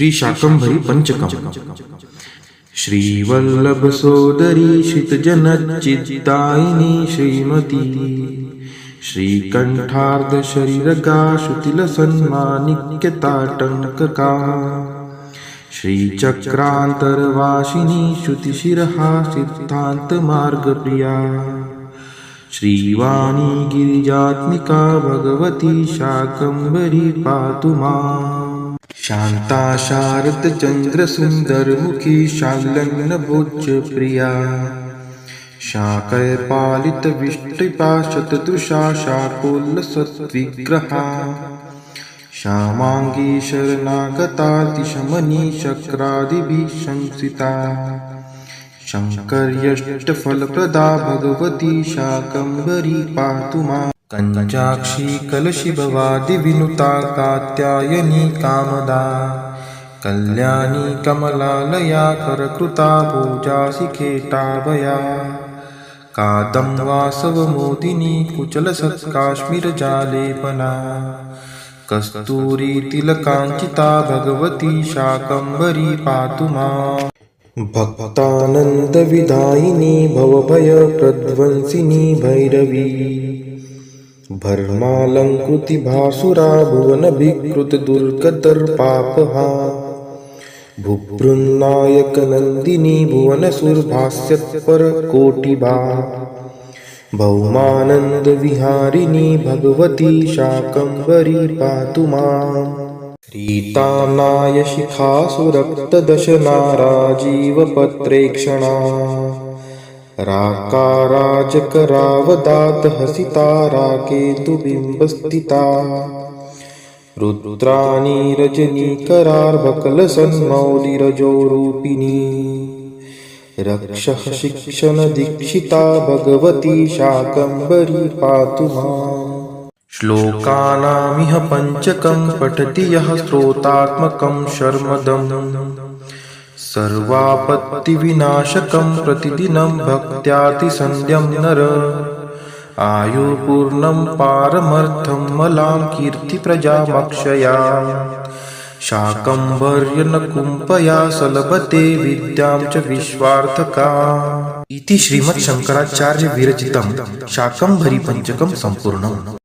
श्री शाकंभरी पंचकम। श्रीवल्लभ सोदरी श्रितजनच्चित्तायिनी श्रीमती श्रीकंठार्ध शरीरगा श्रुतिल सन्मानिक्यताटंकका श्रीचक्रांतरवासिनी श्रुतिशिरहा सिद्धांत मार्गप्रिया श्रीवाणी गिरिजात्मिका भगवती शाकंभरी पातु माम्। शांता शारद चंद्र सुंदर मुखी शाल्यन्न भोज्य प्रिया शाकय पालित विष्टिपाशत दृशा शाकोल्ल सत्विग्रहा श्यामांगी शरणागतातिशमनी शक्रादिभिः संसिता शंकर्यष्टफलप्रदा भगवती शाकंभरी पातु माम्। कंजाक्षी कलशिभवादि विनुता कात्यायनी कामदा कल्याणी कमलालया करकृता भुजासिखेटाभया कादम्बासवमोदिनी कुचलसत्काश्मीरजालेपना कस्तूरी तिलकाञ्चिता भगवती शाकंभरी पातु माम्। भक्तानन्दविदायिनी भवभयप्रध्वंसिनी भैरवी भर्मालंकृति भासुरा भुवनभिकृत दुर्गतर्पापहा भुभृन्नायक नंदिनी भुवनसुरभास्यत्परकोटिभा भौमानंद विहारिणी भगवती शाकंभरी पातु माम्। रीतानाय शिखासुरक्तदशना राजीवपत्रेक्षणा राकाराजकरावदात हसिता राकेतुबिम्बस्थिता रुद्राणी रजनीकरार्भकलसन्मौलिरजोरूपिणी रक्षः शिक्षण दीक्षिता भगवती शाकंभरी पातु माम्। श्लोकानामिह पंचकं पठति यः स्तोत्रात्मकं शर्मदम् सर्वापत्तिविनाशकं प्रतिदिनं भक्त्यातिसन्ध्यं नर आयुपूर्णं पारमर्थं मलां कीर्तिप्रजामक्षया शाकंभर्यनकुम्पया सलभते विद्यां च विश्वार्थका। इति श्रीमद् शंकराचार्य विरचितं शाकंभरी पंचकं संपूर्णम्।